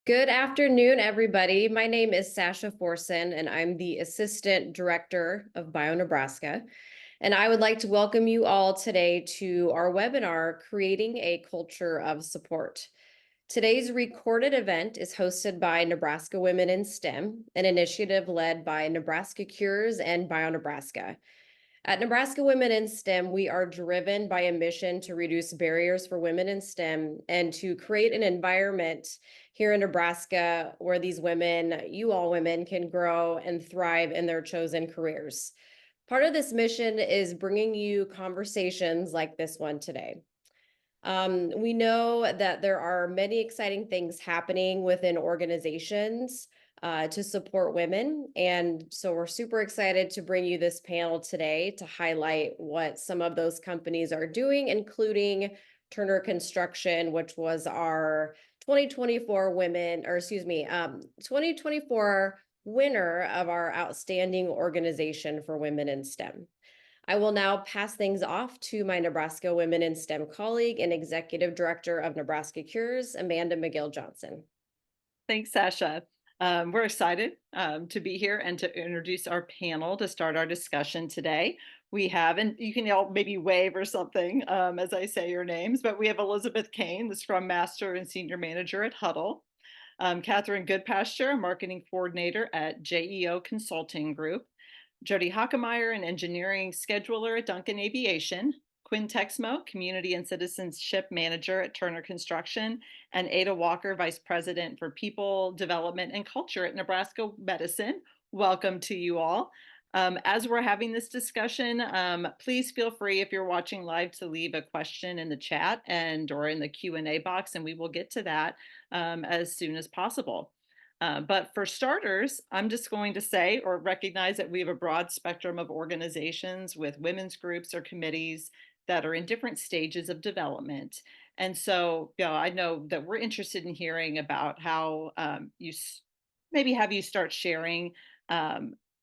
Good afternoon, everybody. My name is Sasha Forson, and I'm the Assistant Director of Nebraska. And I would like to welcome you all today to our webinar, Creating a Culture of Support. Today's recorded event is hosted by Nebraska Women in STEM, an initiative led by Nebraska Cures and Nebraska. At Nebraska Women in STEM, we are driven by a mission to reduce barriers for women in STEM and to create an environment here in Nebraska where these women, you all women, can grow and thrive in their chosen careers. Part of this mission is bringing you conversations like this one today. We know that there are many exciting things happening within organizations to support women. And so we're super excited to bring you this panel today to highlight what some of those companies are doing, including Turner Construction, which was our 2024 2024 winner of our Outstanding Organization for Women in STEM. I will now pass things off to my Nebraska Women in STEM colleague and Executive Director of Nebraska Cures, Amanda McGill-Johnson. Thanks, Sasha. We're excited to be here and to introduce our panel to start our discussion today. We have, and you can all maybe wave or something as I say your names, but we have Elizabeth Cain, the Scrum Master and Senior Manager at Hudl, Kathryn Goodpasture, Marketing Coordinator at JEO Consulting Group, Jodi Hockemeier, an Engineering Scheduler at Duncan Aviation, Quinn Texmo, Community and Citizenship Manager at Turner Construction, and Ada Walker, Vice President for People Development and Culture at Nebraska Medicine. Welcome to you all. As we're having this discussion, please feel free, if you're watching live, to leave a question in the chat or in the Q&A box, and we will get to that as soon as possible. But for starters, I'm just going to say or recognize that we have a broad spectrum of organizations with women's groups or committees that are in different stages of development. And so, I know that we're interested in hearing about how you start sharing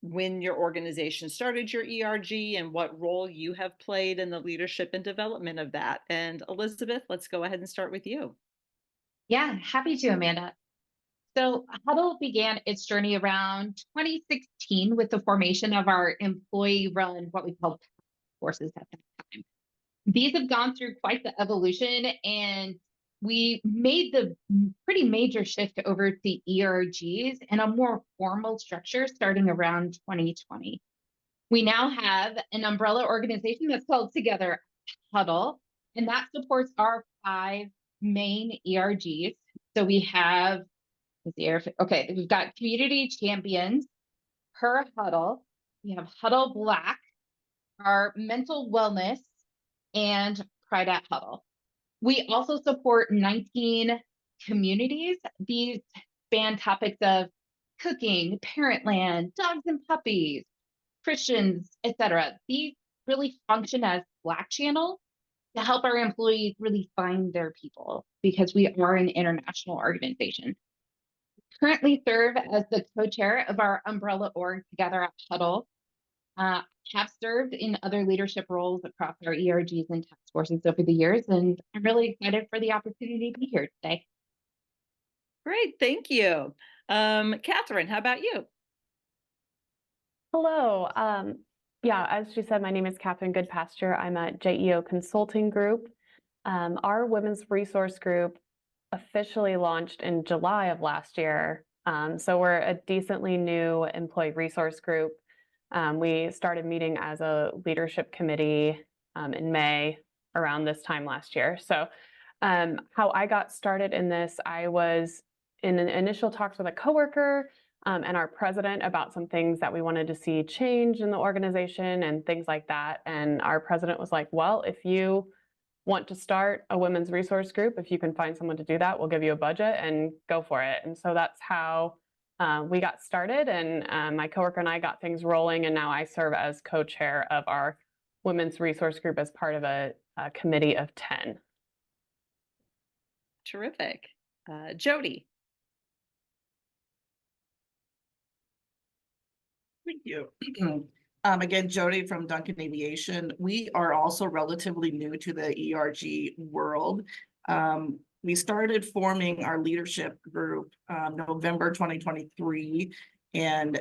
when your organization started your ERG and what role you have played in the leadership and development of that. And Elizabeth, let's go ahead and start with you. Yeah, happy to, Amanda. So Hudl began its journey around 2016 with the formation of our employee-run, what we called forces at that time. These have gone through quite the evolution, and we made the pretty major shift over to ERGs and a more formal structure starting around 2020. We now have an umbrella organization that's called Together Hudl, and that supports our 5 main ERGs. So we have we've got Community Champions, Per Hudl, we have Hudl Black, our Mental Wellness, and Pride at Hudl. We also support 19 communities. These span topics of cooking, parentland, dogs and puppies, Christians, etc. These really function as Slack channels to help our employees really find their people, because we are an international organization. Currently serve as the co-chair of our umbrella org Together at Hudl. Have served in other leadership roles across our ERGs and task forces over the years, and I'm really excited for the opportunity to be here today. Great, thank you. Kathryn, how about you? Hello. As she said, my name is Kathryn Goodpasture. I'm at JEO Consulting Group. Our women's resource group officially launched in July of last year. So we're a decently new employee resource group. We started meeting as a leadership committee in May around this time last year. So how I got started in this, I was in an initial talks with a coworker and our president about some things that we wanted to see change in the organization and things like that. And our president was like, well, if you want to start a women's resource group, if you can find someone to do that, we'll give you a budget and go for it. And so that's how we got started, and my coworker and I got things rolling, and now I serve as co-chair of our women's resource group as part of a committee of 10. Terrific. Jodi. Thank you. Again, Jodi from Duncan Aviation. We are also relatively new to the ERG world. we started forming our leadership group November 2023 and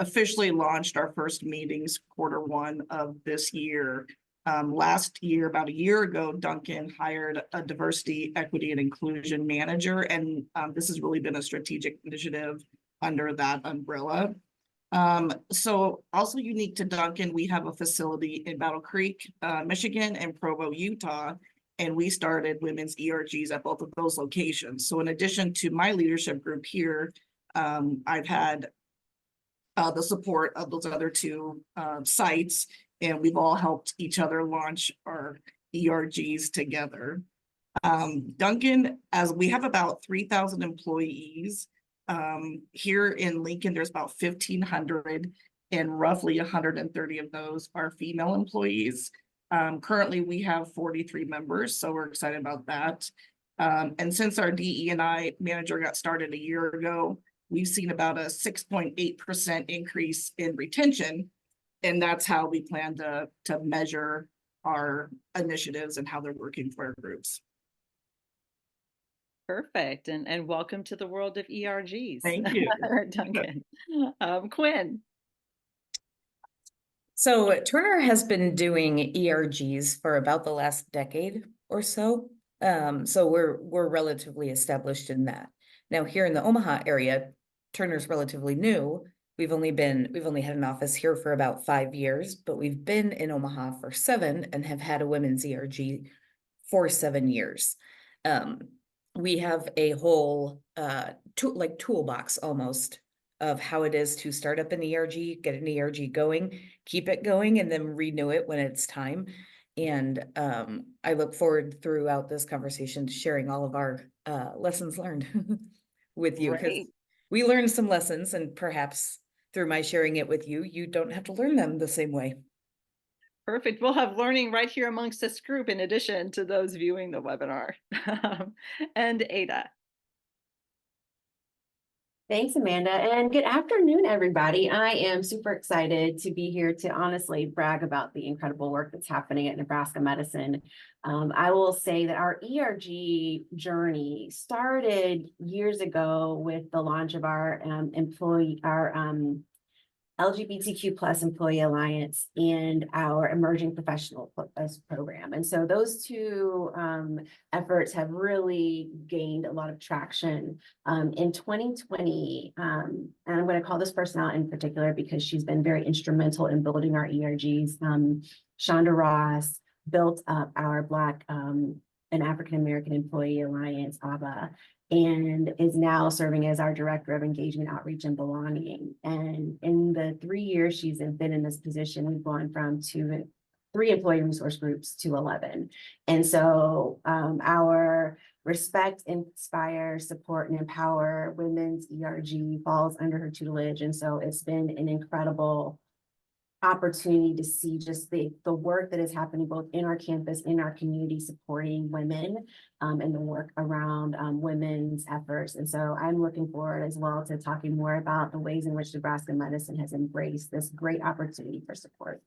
officially launched our first meetings Q1 of this year. Last year, about a year ago, Duncan hired a diversity, equity, and inclusion manager, and this has really been a strategic initiative under that umbrella. So also unique to Duncan, we have a facility in Battle Creek, Michigan, and Provo, Utah, and we started women's ERGs at both of those locations. So in addition to my leadership group here, I've had the support of those other two sites, and we've all helped each other launch our ERGs together. Duncan, as we have about 3,000 employees, here in Lincoln, there's about 1,500 and roughly 130 of those are female employees. Currently we have 43 members, so we're excited about that. And since our DE&I manager got started a year ago, we've seen about a 6.8% increase in retention. And that's how we plan to measure our initiatives and how they're working for our groups. Perfect. And welcome to the world of ERGs. Thank you. Duncan. Quinn. So Turner has been doing ERGs for about the last decade or so. So we're relatively established in that. Now here in the Omaha area, Turner's relatively new. We've only had an office here for about 5 years, but we've been in Omaha for 7 and have had a women's ERG for 7 years. We have a whole toolbox almost of how it is to start up an ERG, get an ERG going, keep it going, and then renew it when it's time. And I look forward throughout this conversation to sharing all of our lessons learned with you, because we learned some lessons, and perhaps through my sharing it with you, you don't have to learn them the same way. Perfect. We'll have learning right here amongst this group in addition to those viewing the webinar. And Ada. Thanks, Amanda, and good afternoon, everybody. I am super excited to be here to honestly brag about the incredible work that's happening at Nebraska Medicine. I will say that our ERG journey started years ago with the launch of our LGBTQ plus employee alliance and our emerging professional program. And so those two efforts have really gained a lot of traction. In 2020, and I'm going to call this person out in particular because she's been very instrumental in building our ERGs. Shonda Ross built up our Black and African American Employee Alliance, ABA, and is now serving as our Director of Engagement, Outreach, and Belonging. And in the 3 years she's been in this position, we've gone from 3 employee resource groups to 11. And so our Respect, Inspire, Support, and Empower Women's ERG falls under her tutelage. And so it's been an incredible opportunity to see just the work that is happening both in our campus, in our community, supporting women and the work around women's efforts. And so I'm looking forward as well to talking more about the ways in which Nebraska Medicine has embraced this great opportunity for support.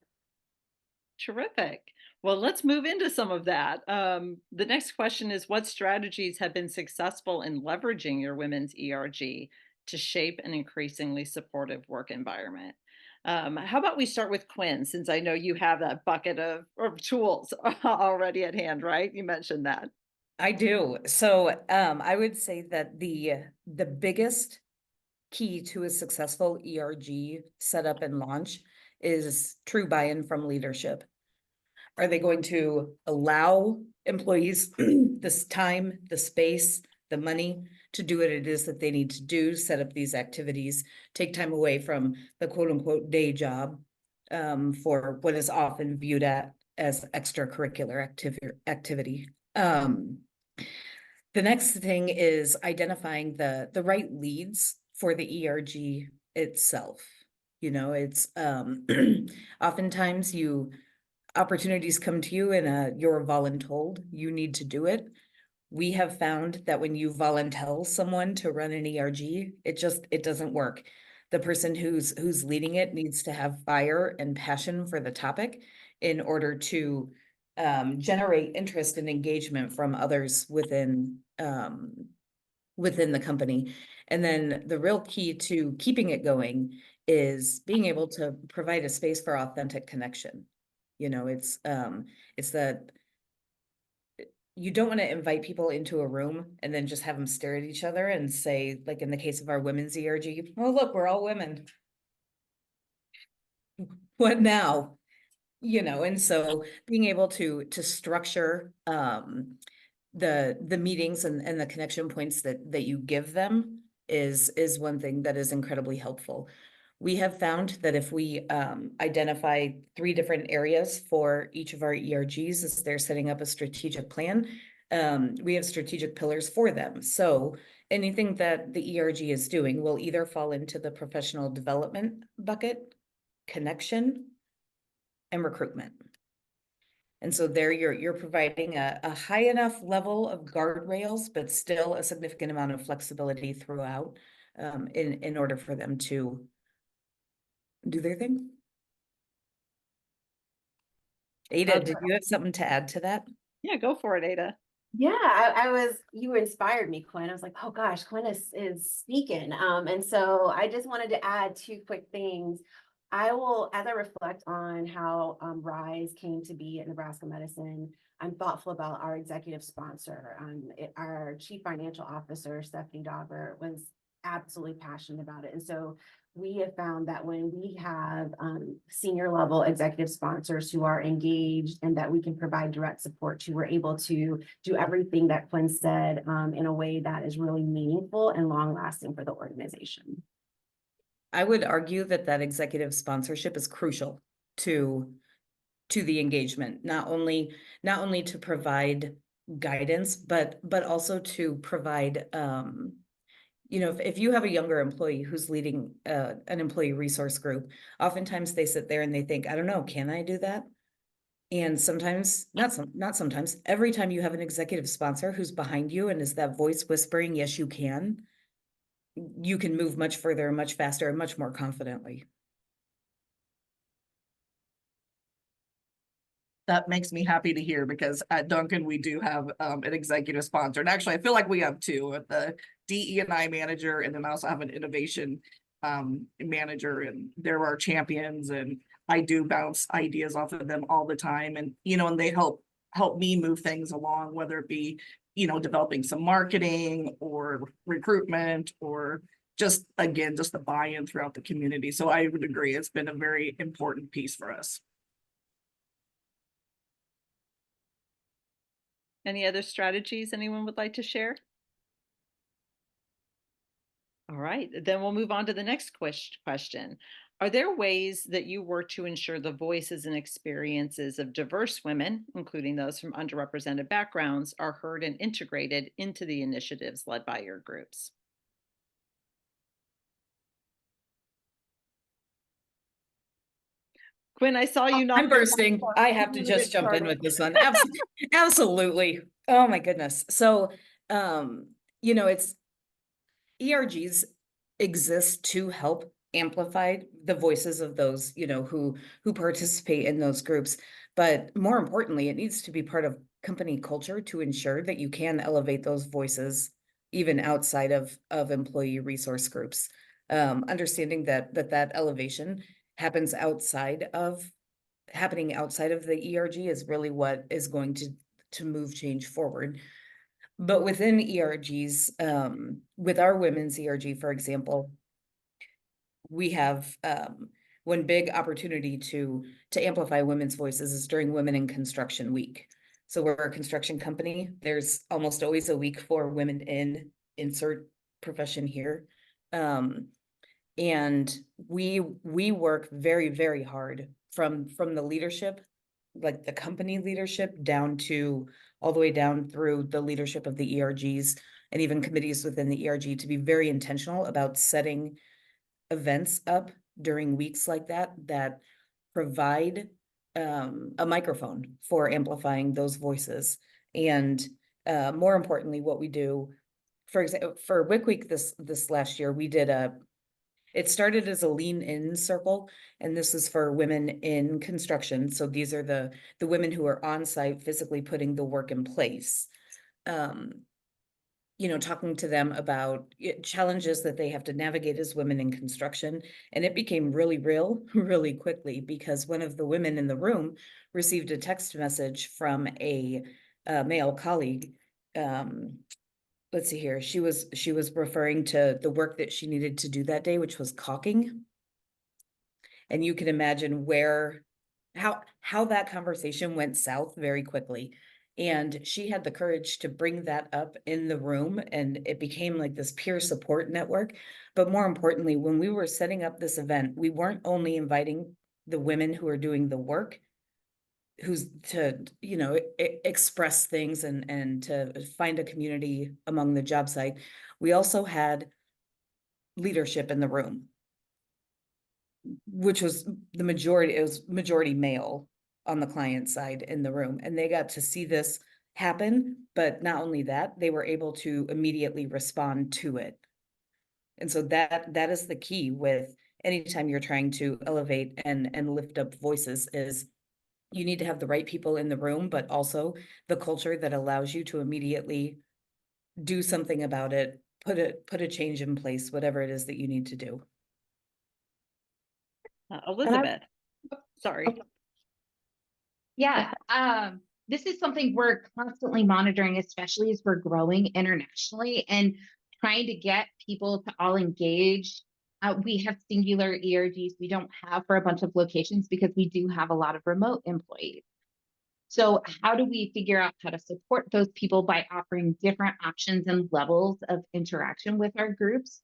Terrific. Well, let's move into some of that. The next question is, what strategies have been successful in leveraging your women's ERG to shape an increasingly supportive work environment? How about we start with Quinn, since I know you have that bucket of tools already at hand, right? You mentioned that. I do. So I would say that the biggest key to a successful ERG setup and launch is true buy-in from leadership. Are they going to allow employees this time, the space, the money to do what it is that they need to do, set up these activities, take time away from the quote unquote day job for what is often viewed as extracurricular activity. The next thing is identifying the right leads for the ERG itself. You know, it's oftentimes opportunities come to you and you're voluntold, you need to do it. We have found that when you volunteer someone to run an ERG, it doesn't work. The person who's leading it needs to have fire and passion for the topic in order to generate interest and engagement from others within the company. And then the real key to keeping it going is being able to provide a space for authentic connection. You know, it's that you don't want to invite people into a room and then just have them stare at each other and say, like in the case of our women's ERG, oh, look, we're all women. What now? You know, and so being able to structure the meetings and the connection points that you give them is one thing that is incredibly helpful. We have found that if we identify 3 different areas for each of our ERGs as they're setting up a strategic plan, we have strategic pillars for them. So anything that the ERG is doing will either fall into the professional development bucket, connection, and recruitment. And so there you're providing a high enough level of guardrails, but still a significant amount of flexibility throughout in order for them to do their thing. Ada, did you have something to add to that? Yeah, go for it, Ada. Yeah, you inspired me, Quinn. I was like, oh gosh, Quinn is speaking. And so I just wanted to add 2 quick things. As I reflect on how RISE came to be at Nebraska Medicine, I'm thoughtful about our executive sponsor. Our chief financial officer, Stephanie Dauber, was absolutely passionate about it. And so we have found that when we have senior level executive sponsors who are engaged and that we can provide direct support to, we're able to do everything that Quinn said in a way that is really meaningful and long lasting for the organization. I would argue that executive sponsorship is crucial to the engagement, not only to provide guidance, but also to provide you know, if you have a younger employee who's leading an employee resource group, oftentimes they sit there and they think, I don't know, can I do that? And sometimes, not sometimes, every time you have an executive sponsor who's behind you and is that voice whispering, yes, you can move much further, much faster, and much more confidently. That makes me happy to hear, because at Duncan, we do have an executive sponsor. And actually, I feel like we have 2, the DE&I manager, and then I also have an innovation manager, and they're our champions, and I do bounce ideas off of them all the time. And, you know, and they help me move things along, whether it be, you know, developing some marketing or recruitment, or just, again, just the buy-in throughout the community. So I would agree, it's been a very important piece for us. Any other strategies anyone would like to share? All right, then we'll move on to the next question. Are there ways that you work to ensure the voices and experiences of diverse women, including those from underrepresented backgrounds, are heard and integrated into the initiatives led by your groups? Quinn, I saw you. I'm bursting. I have to just jump in with this one. Absolutely. Oh my goodness. So, you know, it's ERGs exist to help amplify the voices of those, you know, who participate in those groups. But more importantly, it needs to be part of company culture to ensure that you can elevate those voices even outside of employee resource groups. Understanding that elevation happens happening outside of the ERG is really what is going to move change forward. But within ERGs, with our women's ERG, for example, we have one big opportunity to amplify women's voices is during Women in Construction Week. So we're a construction company. There's almost always a week for women in insert profession here. And we work very, very hard from the leadership, like the company leadership, all the way down through the leadership of the ERGs and even committees within the ERG, to be very intentional about setting events up during weeks like that provide a microphone for amplifying those voices. And more importantly, what we do, for example, for WIC Week this last year, we did It started as a lean in circle, and this is for women in construction. So these are the women who are on site physically putting the work in place. You know, talking to them about challenges that they have to navigate as women in construction. And it became really real really quickly, because one of the women in the room received a text message from a male colleague. Let's see here. She was referring to the work that she needed to do that day, which was caulking. And you can imagine how that conversation went south very quickly. And she had the courage to bring that up in the room, and it became like this peer support network. But more importantly, when we were setting up this event, we weren't only inviting the women who are doing the work, who's to, you know, express things and to find a community among the job site. We also had leadership in the room, which was the majority, it was majority male on the client side in the room, and they got to see this happen. But not only that, they were able to immediately respond to it. And so that is the key with anytime you're trying to elevate and lift up voices, is you need to have the right people in the room, but also the culture that allows you to immediately do something about it, put a change in place, whatever it is that you need to do. Elizabeth, sorry. Yeah, this is something we're constantly monitoring, especially as we're growing internationally and trying to get people to all engage. We have singular ERGs we don't have for a bunch of locations because we do have a lot of remote employees. So how do we figure out how to support those people by offering different options and levels of interaction with our groups?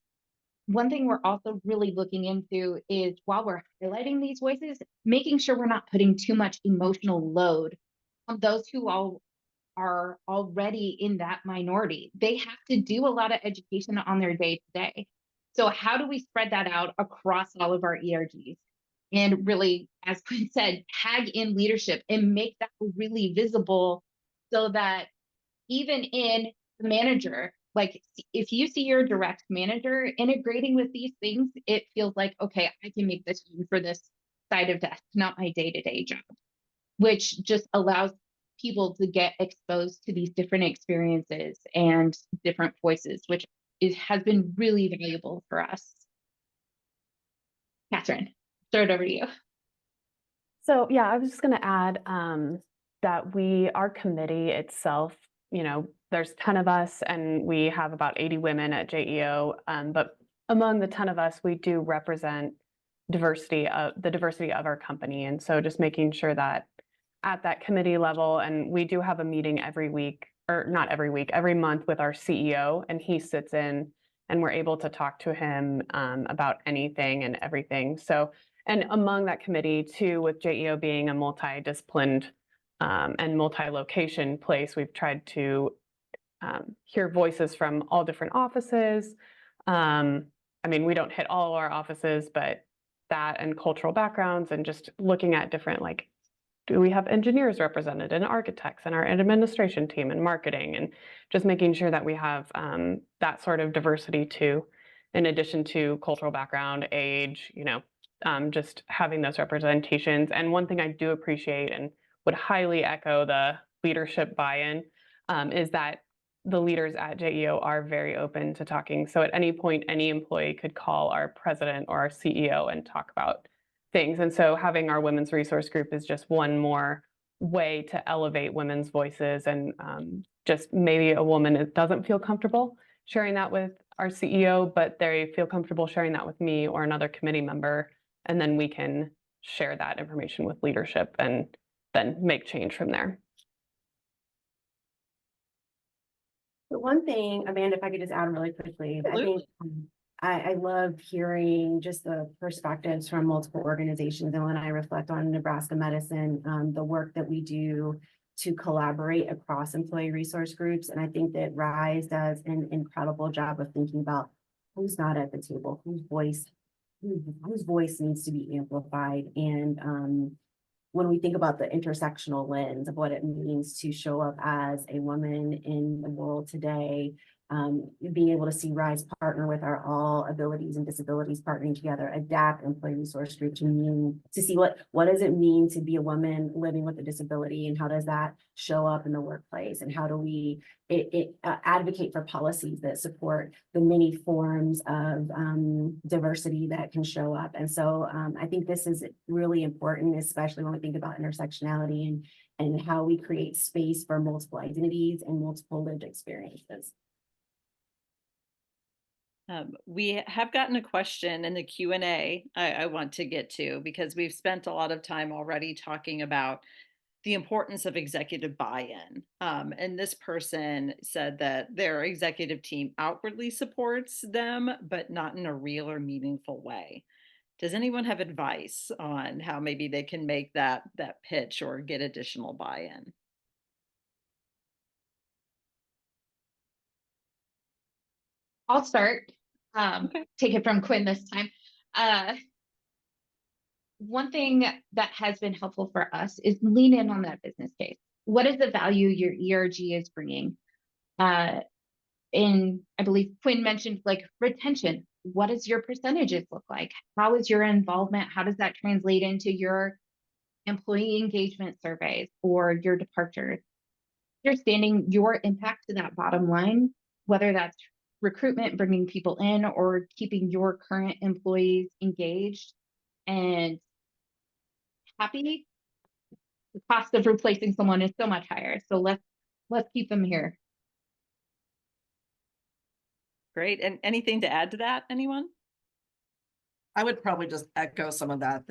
One thing we're also really looking into is, while we're highlighting these voices, making sure we're not putting too much emotional load on those who all are already in that minority. They have to do a lot of education on their day to day. So how do we spread that out across all of our ERGs? And really, as Quinn said, tag in leadership and make that really visible, so that even in the manager, like if you see your direct manager integrating with these things, it feels like, okay, I can make this for this side of desk, not my day-to-day job, which just allows people to get exposed to these different experiences and different voices, which has been really valuable for us. Kathryn, throw it over to you. So yeah, I was just going to add that our committee itself, you know, there's 10 of us and we have about 80 women at JEO. But among the 10 of us, we do represent the diversity of our company. And so just making sure that at that committee level, and we do have a meeting every week, or not every week, every month with our CEO, and he sits in and we're able to talk to him about anything and everything. So, and among that committee too, with JEO being a multidisciplined and multi-location place, we've tried to hear voices from all different offices. I mean, we don't hit all our offices, but that and cultural backgrounds, and just looking at different, like, do we have engineers represented and architects and our administration team and marketing, and just making sure that we have that sort of diversity too, in addition to cultural background, age, you know, just having those representations. And one thing I do appreciate and would highly echo the leadership buy-in is that the leaders at JEO are very open to talking. So at any point, any employee could call our president or our CEO and talk about things. And so having our women's resource group is just one more way to elevate women's voices. And just maybe a woman doesn't feel comfortable sharing that with our CEO, but they feel comfortable sharing that with me or another committee member. And then we can share that information with leadership and then make change from there. But one thing, Amanda, if I could just add really quickly, I think I love hearing just the perspectives from multiple organizations. And when I reflect on Nebraska Medicine, the work that we do to collaborate across employee resource groups. And I think that RISE does an incredible job of thinking about who's not at the table, whose voice needs to be amplified. And when we think about the intersectional lens of what it means to show up as a woman in the world today, being able to see RISE partner with our all abilities and disabilities partnering together, adapt employee resource group to see what does it mean to be a woman living with a disability, and how does that show up in the workplace, and how do we advocate for policies that support the many forms of diversity that can show up. And so I think this is really important, especially when we think about intersectionality and how we create space for multiple identities and multiple lived experiences. We have gotten a question in the Q&A I want to get to, because we've spent a lot of time already talking about the importance of executive buy-in. And this person said that their executive team outwardly supports them, but not in a real or meaningful way. Does anyone have advice on how maybe they can make that pitch or get additional buy-in? I'll start. Okay. Take it from Quinn this time. One thing that has been helpful for us is lean in on that business case. What is the value your ERG is bringing? I believe Quinn mentioned like retention. What does your percentages look like? How is your involvement? How does that translate into your employee engagement surveys or your departures? Understanding your impact to that bottom line, whether that's recruitment, bringing people in, or keeping your current employees engaged and happy, the cost of replacing someone is so much higher. So let's keep them here. Great. And anything to add to that, anyone? I would probably just echo some of that,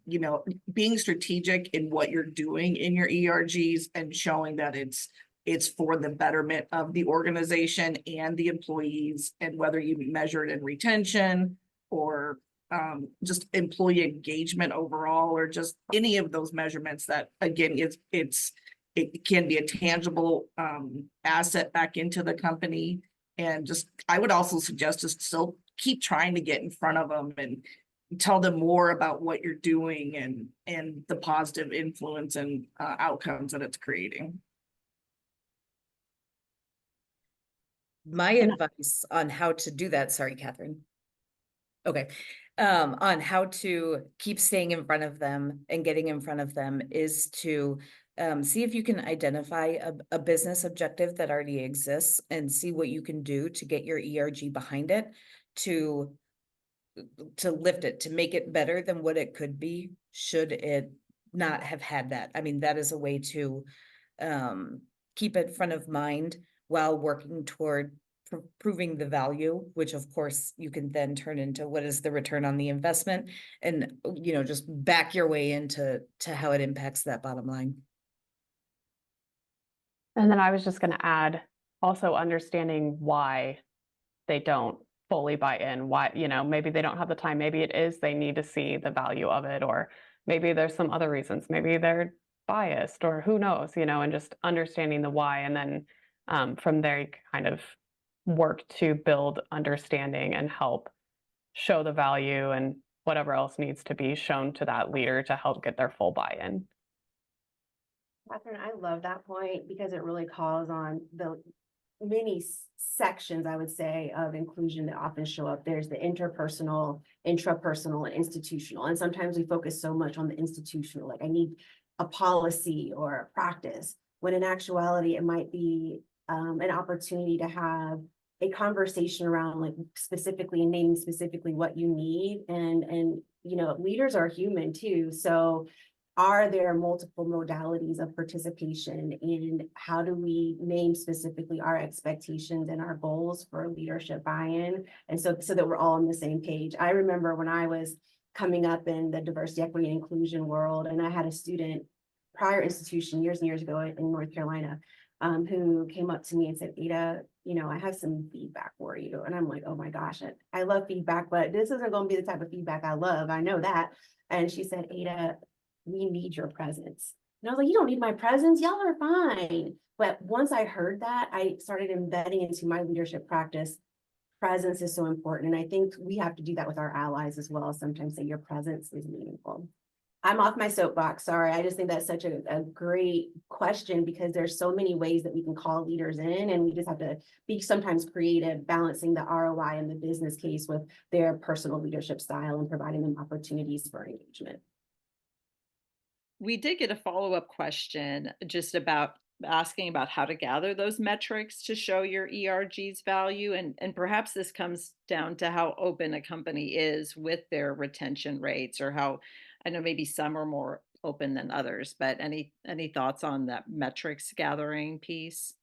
you know, being strategic in what you're doing in your ERGs and showing that it's for the betterment of the organization and the employees, and whether you measure it in retention or just employee engagement overall, or just any of those measurements that, again, it can be a tangible asset back into the company. And just, I would also suggest just still keep trying to get in front of them and tell them more about what you're doing and the positive influence and outcomes that it's creating. My advice on how to do that, sorry, Kathryn. Okay. On how to keep staying in front of them and getting in front of them is to see if you can identify a business objective that already exists and see what you can do to get your ERG behind it, to lift it, to make it better than what it could be should it not have had that. I mean, that is a way to keep it front of mind while working toward proving the value, which of course you can then turn into what is the return on the investment, and, you know, just back your way into how it impacts that bottom line. And then I was just going to add, also understanding why they don't fully buy in, why, you know, maybe they don't have the time, maybe it is they need to see the value of it, or maybe there's some other reasons, maybe they're biased, or who knows, you know, and just understanding the why, and then from there you kind of work to build understanding and help show the value and whatever else needs to be shown to that leader to help get their full buy-in. Kathryn, I love that point because it really calls on the many sections, I would say, of inclusion that often show up. There's the interpersonal, intrapersonal, and institutional. And sometimes we focus so much on the institutional, like I need a policy or a practice, when in actuality, it might be an opportunity to have a conversation around like specifically and naming specifically what you need. And you know, leaders are human too. So are there multiple modalities of participation, and how do we name specifically our expectations and our goals for leadership buy-in? And so that we're all on the same page. I remember when I was coming up in the diversity, equity, and inclusion world, and I had a student, prior institution years and years ago in North Carolina, who came up to me and said, Ada, you know, I have some feedback for you. And I'm like, oh my gosh, I love feedback, but this isn't going to be the type of feedback I love. I know that. And she said, Ada, we need your presence. And I was like, you don't need my presence. Y'all are fine. But once I heard that, I started embedding into my leadership practice. Presence is so important. And I think we have to do that with our allies as well. Sometimes say your presence is meaningful. I'm off my soapbox, sorry. I just think that's such a great question because there's so many ways that we can call leaders in, and we just have to be sometimes creative, balancing the ROI and the business case with their personal leadership style and providing them opportunities for engagement. We did get a follow-up question just about asking about how to gather those metrics to show your ERG's value. And perhaps this comes down to how open a company is with their retention rates, or how, I know maybe some are more open than others, but any thoughts on that metrics gathering piece?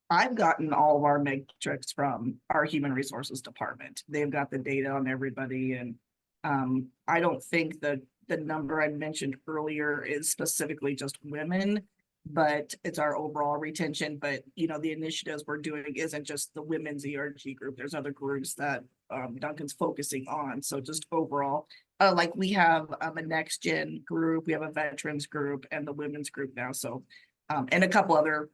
I've gotten all of our metrics from our human resources department. They've got the data on everybody, and I don't think the number I mentioned earlier is specifically just women, but it's our overall retention. But you know, the initiatives we're doing isn't just the women's ERG group. There's other groups that Duncan's focusing on. So just overall, like we have a next gen group, we have a veterans group, and the women's group now. So and a couple other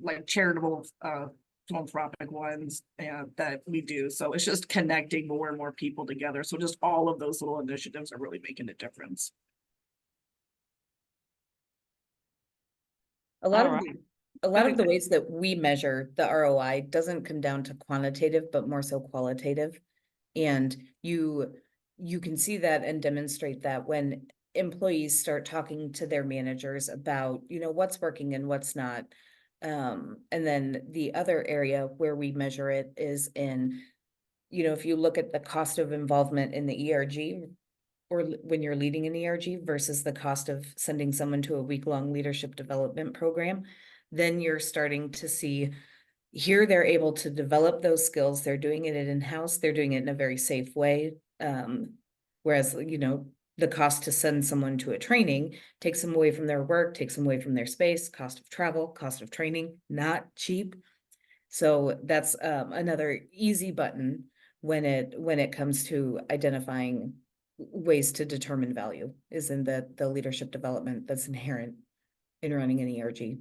like charitable philanthropic ones that we do. So it's just connecting more and more people together. So just all of those little initiatives are really making a difference. A lot All of right. a lot of ahead, the Jen. ways that we measure the ROI doesn't come down to quantitative, but more so qualitative. And you can see that and demonstrate that when employees start talking to their managers about, you know, what's working and what's not. And then the other area where we measure it is in, you know, if you look at the cost of involvement in the ERG, or when you're leading an ERG versus the cost of sending someone to a week-long leadership development program, then you're starting to see here they're able to develop those skills. They're doing it in-house. They're doing it in a very safe way. Whereas, you know, the cost to send someone to a training takes them away from their work, takes them away from their space, cost of travel, cost of training, not cheap. So that's another easy button when it comes to identifying ways to determine value, is in the leadership development that's inherent in running an ERG.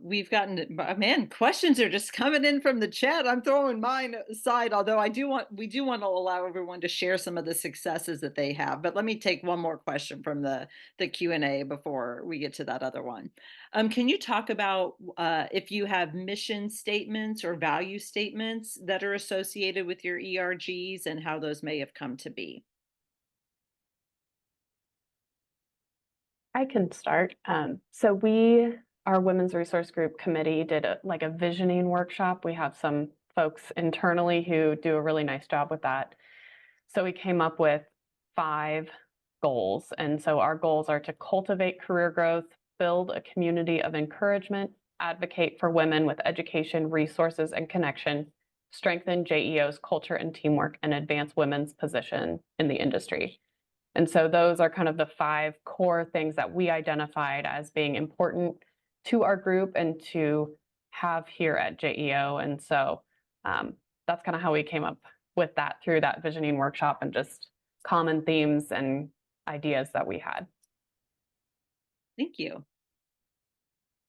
We've gotten, man, questions are just coming in from the chat. I'm throwing mine aside, although we do want to allow everyone to share some of the successes that they have. But let me take one more question from the Q&A before we get to that other one. Can you talk about if you have mission statements or value statements that are associated with your ERGs and how those may have come to be? I can start. So our Women's Resource Group committee did like a visioning workshop. We have some folks internally who do a really nice job with that. So we came up with 5 goals. And so our goals are to cultivate career growth, build a community of encouragement, advocate for women with education, resources, and connection, strengthen JEO's culture and teamwork, and advance women's position in the industry. And so those are kind of the 5 core things that we identified as being important to our group and to have here at JEO. And so that's kind of how we came up with that through that visioning workshop and just common themes and ideas that we had. Thank you.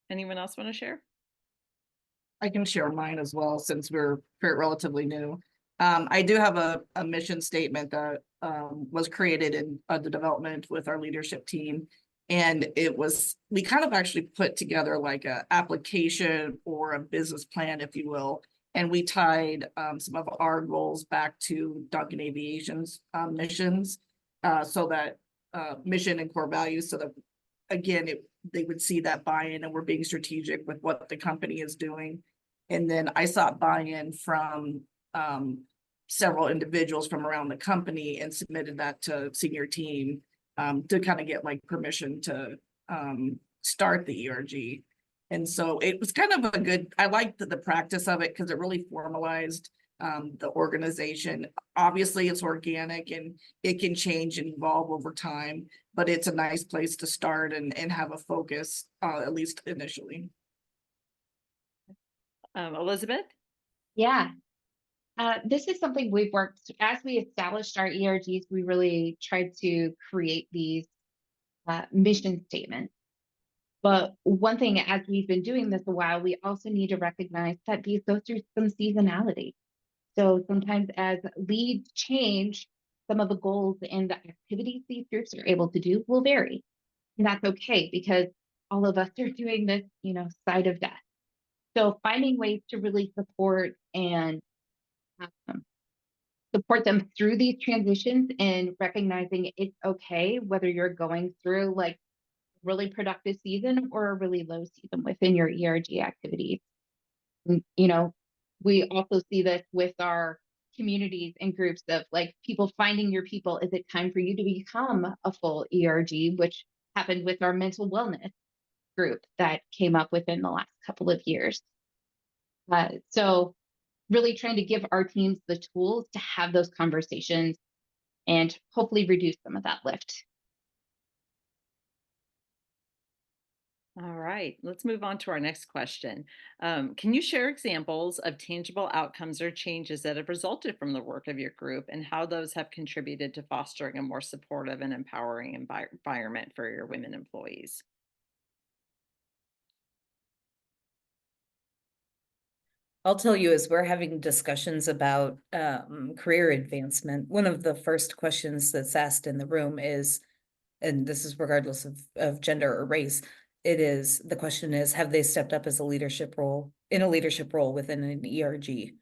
Anyone else want to share? I can share mine as well, since we're relatively new. I do have a mission statement that was created in the development with our leadership team. And we kind of actually put together like a application or a business plan, if you will. And we tied some of our goals back to Duncan Aviation's missions, so that mission and core values, so that again, they would see that buy-in, and we're being strategic with what the company is doing. And then I sought buy-in from several individuals from around the company and submitted that to senior team to kind of get like permission to start the ERG. And so it was kind of I liked the practice of it because it really formalized the organization. Obviously it's organic and it can change and evolve over time, but it's a nice place to start and have a focus, at least initially. Elizabeth? Yeah. This is something we've worked, as we established our ERGs, we really tried to create these mission statements. But one thing, as we've been doing this a while, we also need to recognize that these go through some seasonality. So sometimes as leads change, some of the goals and the activities these groups are able to do will vary. And that's okay because all of us are doing this, side of death. So finding ways to really um, support them through these transitions and recognizing it's okay whether you're going through like really productive season or a really low season within your ERG activities. We also see this with our communities and groups of like people finding your people. Is it time for you to become a full ERG, which happened with our mental wellness group that came up within the last couple of years. So really trying to give our teams the tools to have those conversations and hopefully reduce some of that lift. All right, let's move on to our next question. Can you share examples of tangible outcomes or changes that have resulted from the work of your group and how those have contributed to fostering a more supportive and empowering environment for your women employees? I'll tell you, as we're having discussions about career advancement, one of the first questions that's asked in the room is, and this is regardless of gender or race, the question is, have they stepped up as a leadership role within an ERG?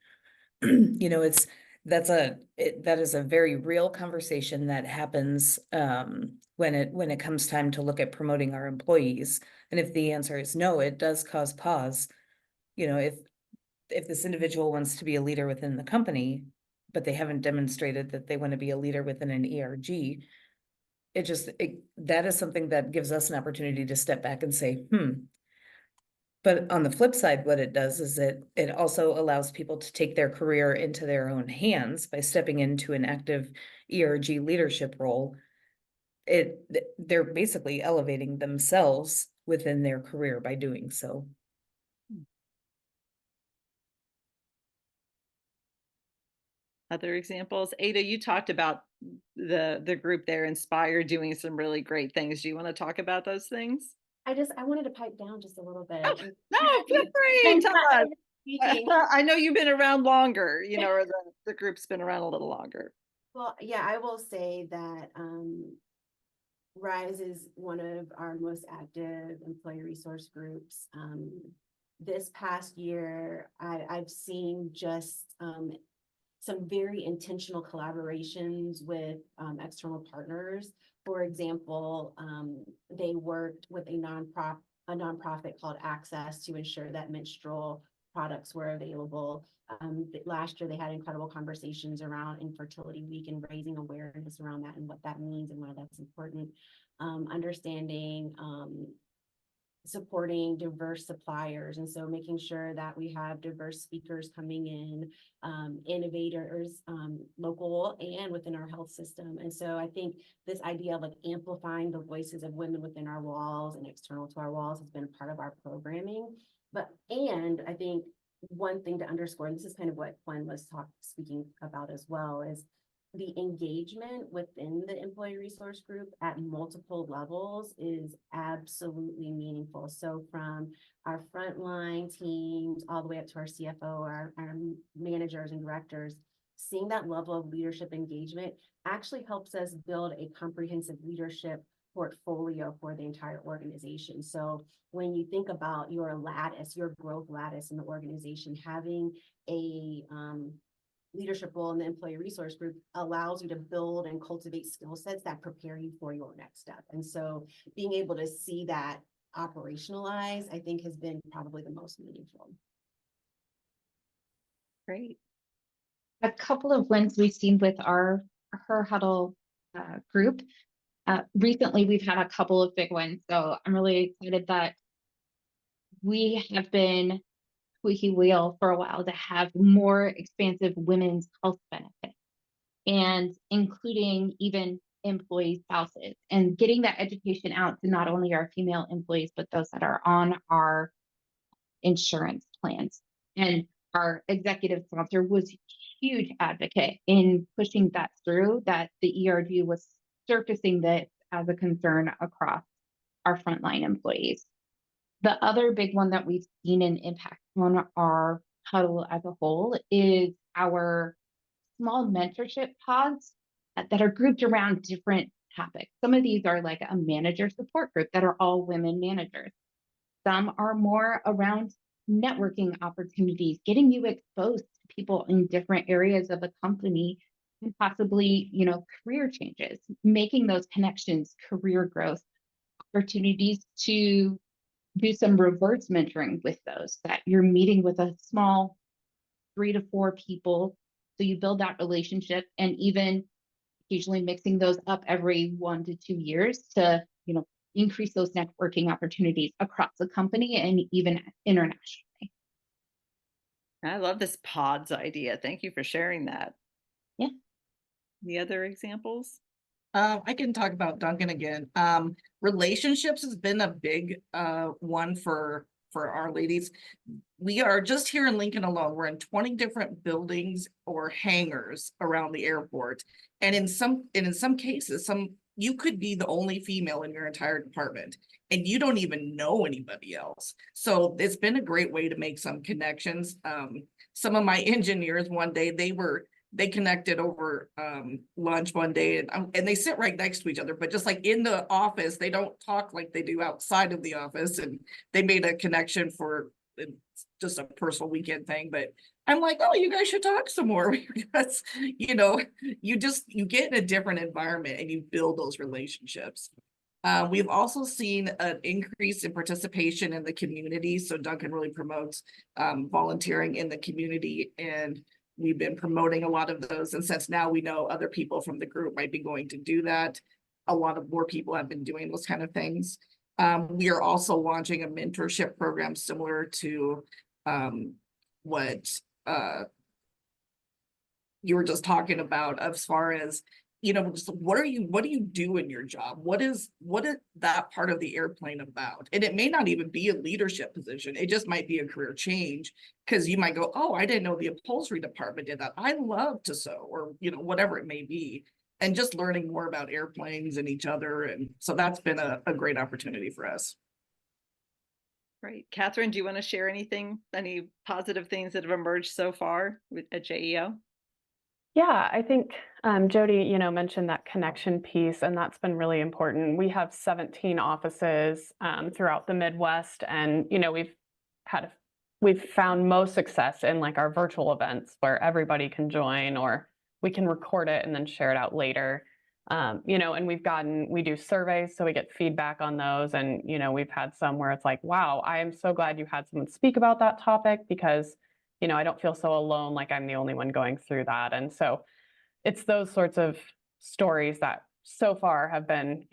That is a very real conversation that happens when it comes time to look at promoting our employees. And if the answer is no, it does cause pause. If this individual wants to be a leader within the company, but they haven't demonstrated that they want to be a leader within an ERG, that is something that gives us an opportunity to step back and say, But on the flip side, what it does is it also allows people to take their career into their own hands by stepping into an active ERG leadership role. They're basically elevating themselves within their career by doing so. Other examples? Ada, you talked about the group there, Inspire, doing some really great things. Do you want to talk about those things? I wanted to pipe down just a little bit. Oh, no, feel free. Tell us. I know you've been around longer, or the group's been around a little longer. Well, yeah, I will say that RISE is one of our most active employee resource groups. This past year, I've seen just some very intentional collaborations with external partners. For example, they worked with a nonprofit called Access to ensure that menstrual products were available. Last year, they had incredible conversations around Infertility Week and raising awareness around that and what that means and why that's important. Understanding supporting diverse suppliers. And so making sure that we have diverse speakers coming in, innovators, local and within our health system. And so I think this idea of like amplifying the voices of women within our walls and external to our walls has been a part of our programming. And I think one thing to underscore, and this is kind of what Quinn was speaking about as well, is the engagement within the employee resource group at multiple levels is absolutely meaningful. So from our frontline teams all the way up to our CFO, our managers and directors, seeing that level of leadership engagement actually helps us build a comprehensive leadership portfolio for the entire organization. So when you think about your lattice, your growth lattice in the organization, having a leadership role in the employee resource group allows you to build and cultivate skill sets that prepare you for your next step. And so being able to see that operationalize, I think, has been probably the most meaningful. Great. A couple of wins we've seen with her Hudl group. Recently, we've had a couple of big wins. So I'm really excited that we have been squeaky wheel for a while to have more expansive women's health benefits and including even employee spouses and getting that education out to not only our female employees, but those that are on our insurance plans. And our executive sponsor was a huge advocate in pushing that through, that the ERG was surfacing this as a concern across our frontline employees. The other big one that we've seen an impact on our Hudl as a whole is our small mentorship pods that are grouped around different topics. Some of these are like a manager support group that are all women managers. Some are more around networking opportunities, getting you exposed to people in different areas of the company and possibly, career changes, making those connections, career growth, opportunities to do some reverse mentoring with those that you're meeting with a small 3 to 4 people. So you build that relationship and even occasionally mixing those up every 1 to 2 years to, increase those networking opportunities across the company and even internationally. I love this pods idea. Thank you for sharing that. Yeah. The other examples? I can talk about Duncan again. Relationships has been a big one for our ladies. We are just here in Lincoln alone. We're in 20 different buildings or hangars around the airport. And in some cases, you could be the only female in your entire department and you don't even know anybody else. So it's been a great way to make some connections. Some of my engineers one day, they connected over lunch one day and they sit right next to each other, but just like in the office, they don't talk like they do outside of the office. And they made a connection for just a personal weekend thing. But I'm like, oh, you guys should talk some more because, you get in a different environment and you build those relationships. We've also seen an increase in participation in the community. So Duncan really promotes volunteering in the community, and we've been promoting a lot of those. And since now we know other people from the group might be going to do that, a lot of more people have been doing those kind of things. We are also launching a mentorship program similar to what you were just talking about, as far as, just what do you do in your job? What is that part of the airplane about? And it may not even be a leadership position. It just might be a career change, because you might go, oh, I didn't know the upholstery department did that. I love to sew, or, whatever it may be. And just learning more about airplanes and each other. And so that's been a great opportunity for us. Great. Kathryn, do you want to share any positive things that have emerged so far at JEO? Yeah, I think Jodi, mentioned that connection piece, and that's been really important. We have 17 offices throughout the Midwest, and we've found most success in like our virtual events where everybody can join, or we can record it and then share it out later. And we do surveys, so we get feedback on those, and we've had some where it's like, wow, I am so glad you had someone speak about that topic, because I don't feel so alone, like I'm the only one going through that. And so it's those sorts of stories that so far have been,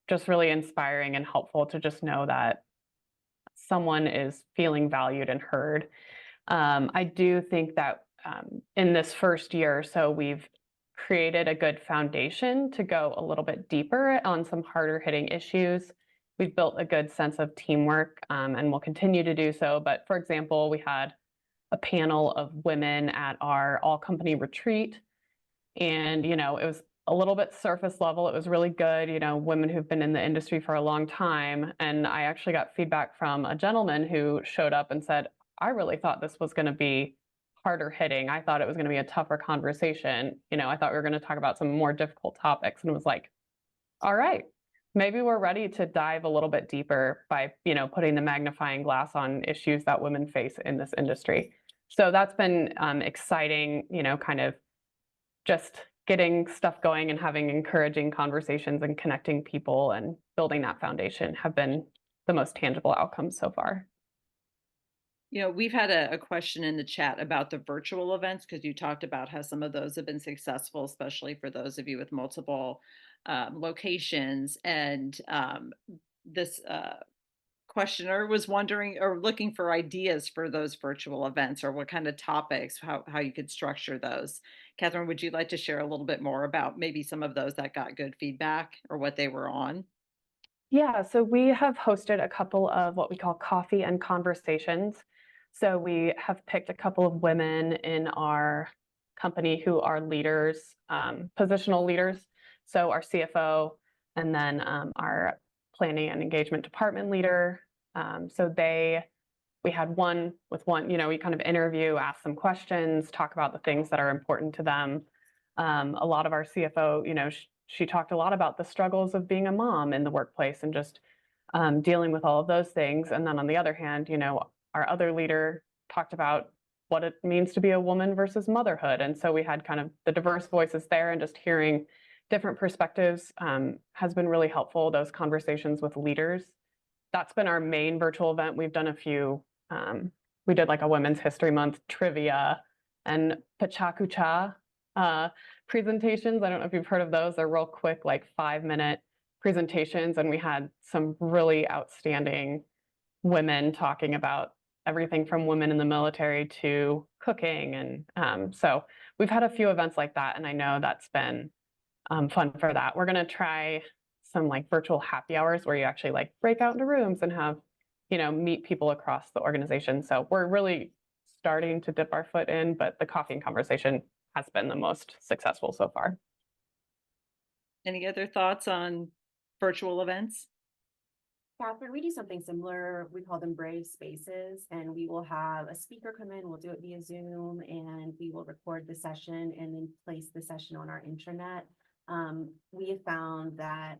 just really inspiring and helpful to just know that someone is feeling valued and heard. I do think that in this first year or so, we've created a good foundation to go a little bit deeper on some harder hitting issues. We've built a good sense of teamwork, and we'll continue to do so. But for example, we had a panel of women at our all company retreat. And, it was a little bit surface level. It was really good, women who've been in the industry for a long time. And I actually got feedback from a gentleman who showed up and said, I really thought this was going to be harder hitting. I thought it was going to be a tougher conversation. I thought we were going to talk about some more difficult topics. And it was like, all right, maybe we're ready to dive a little bit deeper by, putting the magnifying glass on issues that women face in this industry. So that's been exciting, kind of just getting stuff going and having encouraging conversations and connecting people and building that foundation have been the most tangible outcomes so far. We've had a question in the chat about the virtual events, because you talked about how some of those have been successful, especially for those of you with multiple locations. And this questioner was wondering or looking for ideas for those virtual events, or what kind of topics, how you could structure those. Kathryn, would you like to share a little bit more about maybe some of those that got good feedback or what they were on? Yeah, so we have hosted a couple of what we call coffee and conversations. So we have picked a couple of women in our company who are leaders, positional leaders. So our CFO, and then our planning and engagement department leader. So they we had one with one, we kind of interview, ask them questions, talk about the things that are important to them. A lot of our CFO, she talked a lot about the struggles of being a mom in the workplace and just dealing with all of those things. And then on the other hand, our other leader talked about what it means to be a woman versus motherhood. And so we had kind of the diverse voices there, and just hearing different perspectives has been really helpful. Those conversations with leaders. That's been our main virtual event. We've done a few. We did like a Women's History Month trivia and Pachakucha presentations. I don't know if you've heard of those. They're real quick, like 5-minute presentations. And we had some really outstanding women talking about everything from women in the military to cooking. And so we've had a few events like that. And I know that's been fun for that. We're going to try some like virtual happy hours where you actually like break out into rooms and have, meet people across the organization. So we're really starting to dip our foot in, but the coffee and conversation has been the most successful so far. Any other thoughts on virtual events? Kathryn, we do something similar. We call them Brave Spaces, and we will have a speaker come in. We'll do it via Zoom, and we will record the session and then place the session on our intranet. We have found that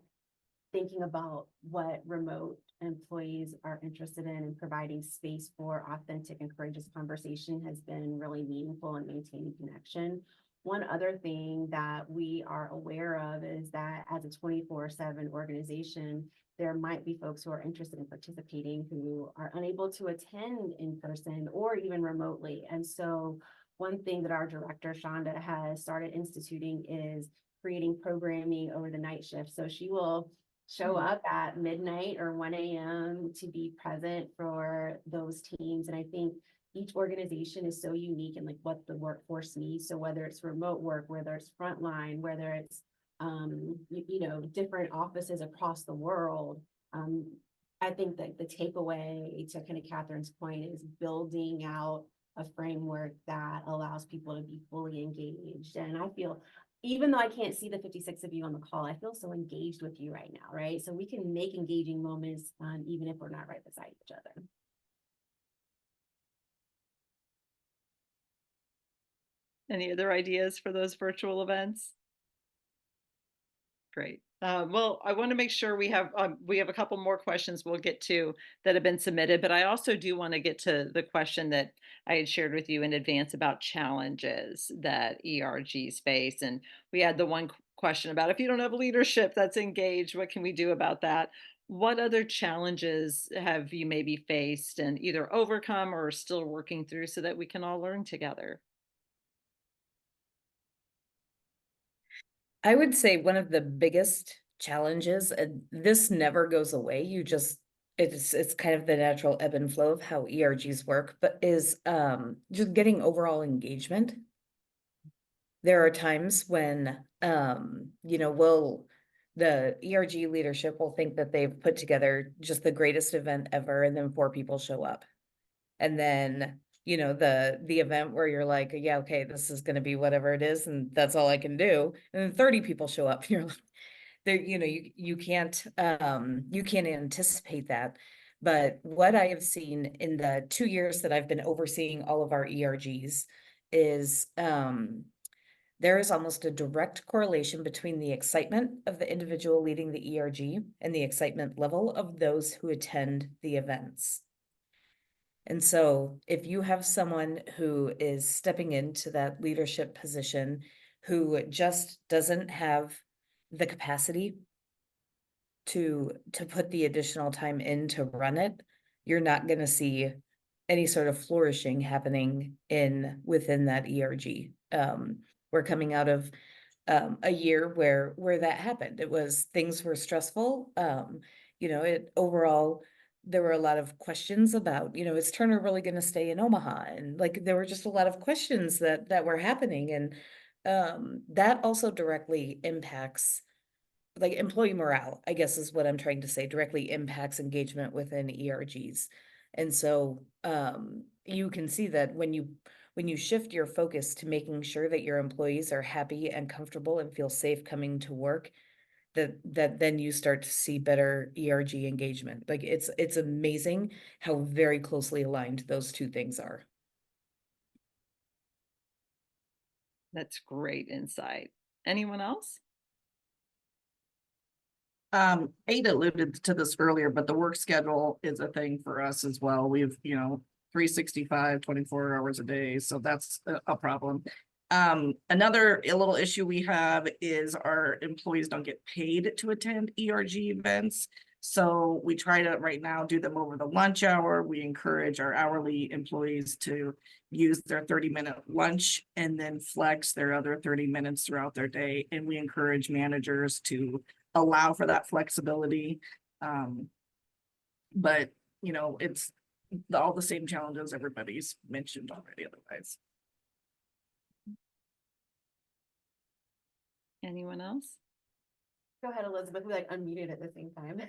thinking about what remote employees are interested in and providing space for authentic and courageous conversation has been really meaningful in maintaining connection. One other thing that we are aware of is that as a 24/7 organization, there might be folks who are interested in participating who are unable to attend in person or even remotely. And so one thing that our director, Shonda, has started instituting is creating programming over the night shift. So she will show up at midnight or 1 a.m. to be present for those teams. And I think each organization is so unique in like what the workforce needs. So whether it's remote work, whether it's frontline, whether it's different offices across the world. I think that the takeaway to kind of Kathryn's point is building out a framework that allows people to be fully engaged. And I feel, even though I can't see the 56 of you on the call, I feel so engaged with you right now, right? So we can make engaging moments even if we're not right beside each other. Any other ideas for those virtual events? Great. Well, I want to make sure we have a couple more questions we'll get to that have been submitted, but I also do want to get to the question that I had shared with you in advance about challenges that ERGs face. And we had the one question about if you don't have leadership that's engaged, what can we do about that? What other challenges have you maybe faced and either overcome or still working through so that we can all learn together? I would say one of the biggest challenges, and this never goes away, it's kind of the natural ebb and flow of how ERGs work, but is just getting overall engagement. There are times when the ERG leadership will think that they've put together just the greatest event ever, and then 4 people show up. And then the event where you're like, yeah, okay, this is going to be whatever it is, and that's all I can do. And then 30 people show up. You're like, there, you can't anticipate that. But what I have seen in the 2 years that I've been overseeing all of our ERGs is there is almost a direct correlation between the excitement of the individual leading the ERG and the excitement level of those who attend the events. And so if you have someone who is stepping into that leadership position who just doesn't have the capacity to put the additional time in to run it, you're not going to see any sort of flourishing happening within that ERG. We're coming out of a year where that happened. Things were stressful. Overall, there were a lot of questions about, is Turner really going to stay in Omaha? And like, there were just a lot of questions that were happening. And that also directly impacts like employee morale, I guess is what I'm trying to say, directly impacts engagement within ERGs. And so you can see that when you shift your focus to making sure that your employees are happy and comfortable and feel safe coming to work, that then you start to see better ERG engagement. Like it's amazing how very closely aligned those two things are. That's great insight. Anyone else? Ada alluded to this earlier, but the work schedule is a thing for us as well. We've, 365, 24 hours a day, so that's a problem. Another little issue we have is our employees don't get paid to attend ERG events. So we try to right now do them over the lunch hour. We encourage our hourly employees to use their 30-minute lunch and then flex their other 30 minutes throughout their day. And we encourage managers to allow for that flexibility. But it's all the same challenges everybody's mentioned already otherwise. Anyone else? Go ahead, Elizabeth. We unmuted at the same time.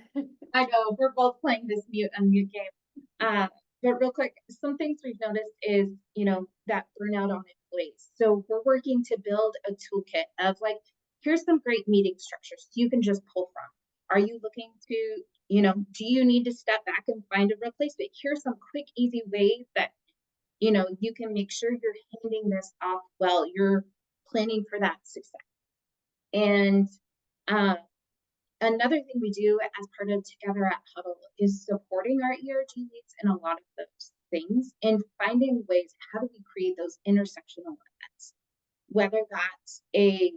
I know we're both playing this mute unmute game. But real quick, some things we've noticed is, that burnout on employees. So we're working to build a toolkit of here's some great meeting structures you can just pull from. Are you looking to, do you need to step back and find a replacement? Here's some quick, easy ways that, you can make sure you're handing this off well. You're planning for that success. And another thing we do as part of Together at Hudl is supporting our ERG leads in a lot of those things and finding ways, how do we create those intersectional events? Whether that's a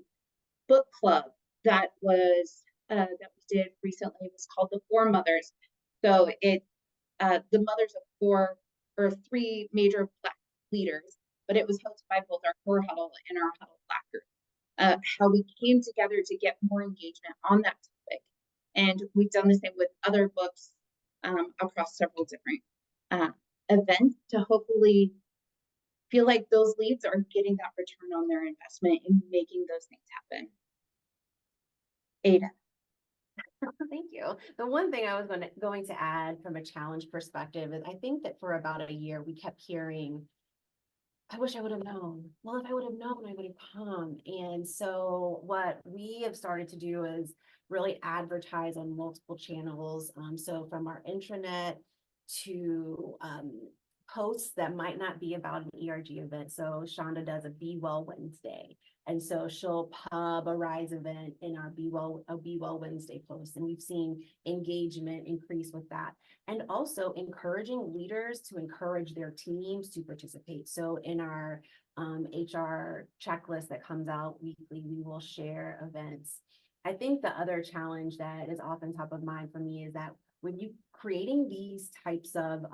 book club that was that we did recently, it was called the Four Mothers. So it the mothers of four or three major Black leaders, but it was hosted by both our core Hudl and our Hudl Black group. How we came together to get more engagement on that topic. And we've done the same with other books across several different events to hopefully feel like those leads are getting that return on their investment in making those things happen. Ada. Thank you. The one thing I was going to add from a challenge perspective is I think that for about a year, we kept hearing, I wish I would have known. Well, if I would have known, I would have come. And so what we have started to do is really advertise on multiple channels. So from our intranet to posts that might not be about an ERG event. So Shonda does a Be Well Wednesday. And so she'll pub a Rise event in our Be Well Wednesday post. And we've seen engagement increase with that. And also encouraging leaders to encourage their teams to participate. So in our HR checklist that comes out weekly, we will share events. I think the other challenge that is often top of mind for me is that when you creating these types of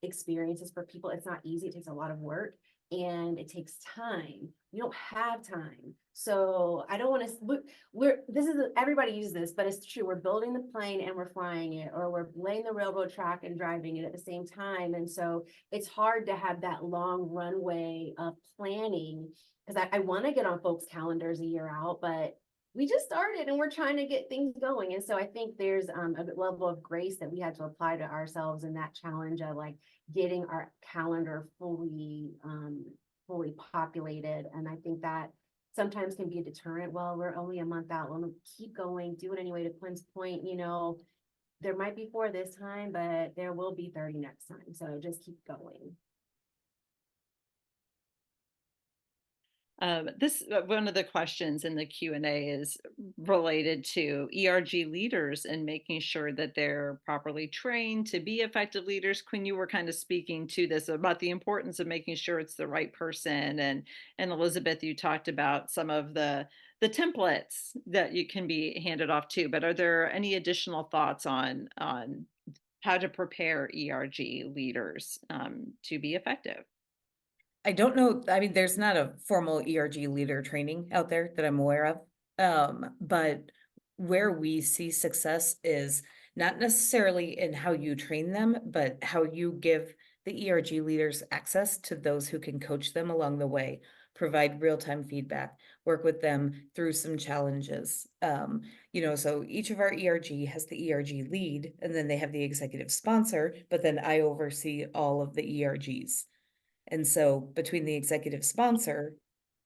experiences for people, it's not easy. It takes a lot of work and it takes time. You don't have time. So I don't want to, everybody uses this, but it's true. We're building the plane and we're flying it, or we're laying the railroad track and driving it at the same time. And so it's hard to have that long runway of planning, because I want to get on folks' calendars a year out, but we just started and we're trying to get things going. And so I think there's a level of grace that we had to apply to ourselves in that challenge of getting our calendar fully populated. And I think that sometimes can be a deterrent. Well, we're only a month out. We'll keep going, do it anyway. To Quinn's point, there might be 4 this time, but there will be 30 next time. So just keep going. One of the questions in the Q&A is related to ERG leaders and making sure that they're properly trained to be effective leaders. Quinn, you were kind of speaking to this about the importance of making sure it's the right person, and Elizabeth, you talked about some of the templates that you can be handed off to. But are there any additional thoughts on how to prepare ERG leaders to be effective? I don't know. I mean, there's not a formal ERG leader training out there that I'm aware of. But where we see success is not necessarily in how you train them, but how you give the ERG leaders access to those who can coach them along the way, provide real-time feedback, work with them through some challenges. So each of our ERG has the ERG lead, and then they have the executive sponsor, but then I oversee all of the ERGs. And so between the executive sponsor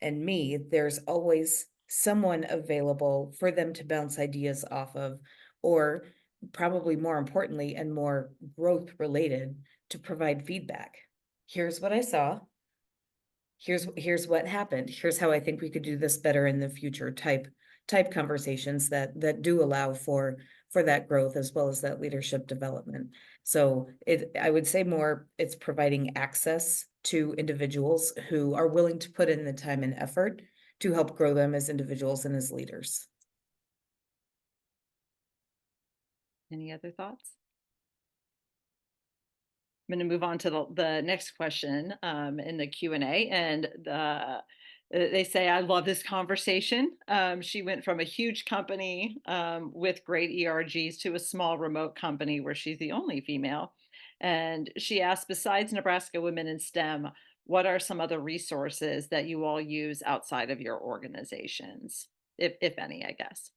and me, there's always someone available for them to bounce ideas off of, or probably more importantly and more growth related, to provide feedback. Here's what I saw. Here's what happened. Here's how I think we could do this better in the future type conversations that do allow for that growth as well as that leadership development. So I would say more, it's providing access to individuals who are willing to put in the time and effort to help grow them as individuals and as leaders. Any other thoughts? I'm going to move on to the next question in the Q&A, and they say, I love this conversation. She went from a huge company with great ERGs to a small remote company where she's the only female. And she asked, besides Nebraska Women in STEM, what are some other resources that you all use outside of your organizations, if any, I guess?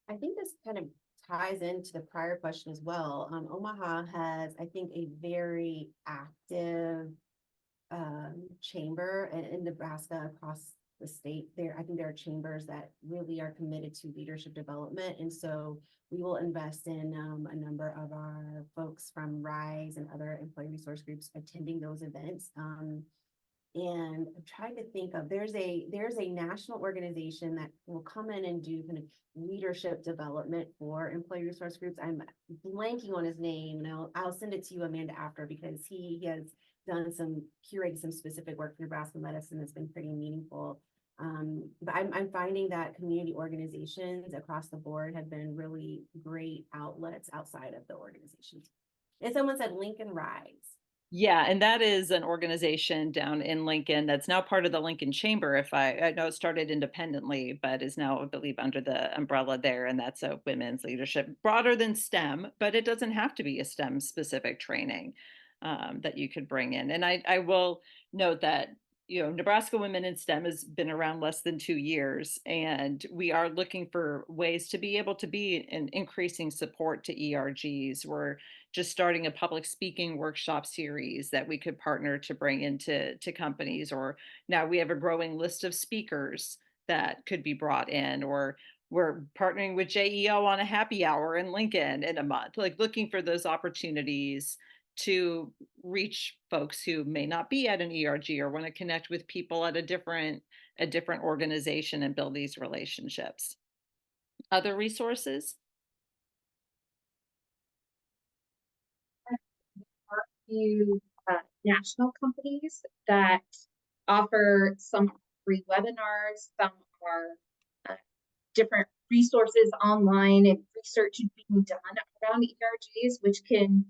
I think this kind of ties into the prior question as well. Omaha has, I think, a very active chamber in Nebraska across the state. I think there are chambers that really are committed to leadership development. And so we will invest in a number of our folks from RISE and other employee resource groups attending those events. And I'm trying to think of, there's a national organization that will come in and do kind of leadership development for employee resource groups. I'm blanking on his name, and I'll send it to you, Amanda, after, because he has done curated some specific work for Nebraska medicine that's been pretty meaningful. But I'm finding that community organizations across the board have been really great outlets outside of the organizations. And someone said Lincoln Rise. Yeah, and that is an organization down in Lincoln that's now part of the Lincoln Chamber. I know it started independently, but is now, I believe, under the umbrella there, and that's a women's leadership, broader than STEM, but it doesn't have to be a STEM specific training that you could bring in. And I will note that, you know, Nebraska Women in STEM has been around less than 2 years, and we are looking for ways to be able to be an increasing support to ERGs. We're just starting a public speaking workshop series that we could partner to bring into companies, or now we have a growing list of speakers that could be brought in, or we're partnering with JEO on a happy hour in Lincoln in a month, like looking for those opportunities to reach folks who may not be at an ERG or want to connect with people at a different organization and build these relationships. Other resources? Few national companies that offer some free webinars, some are different resources online and research being done around ERGs, which can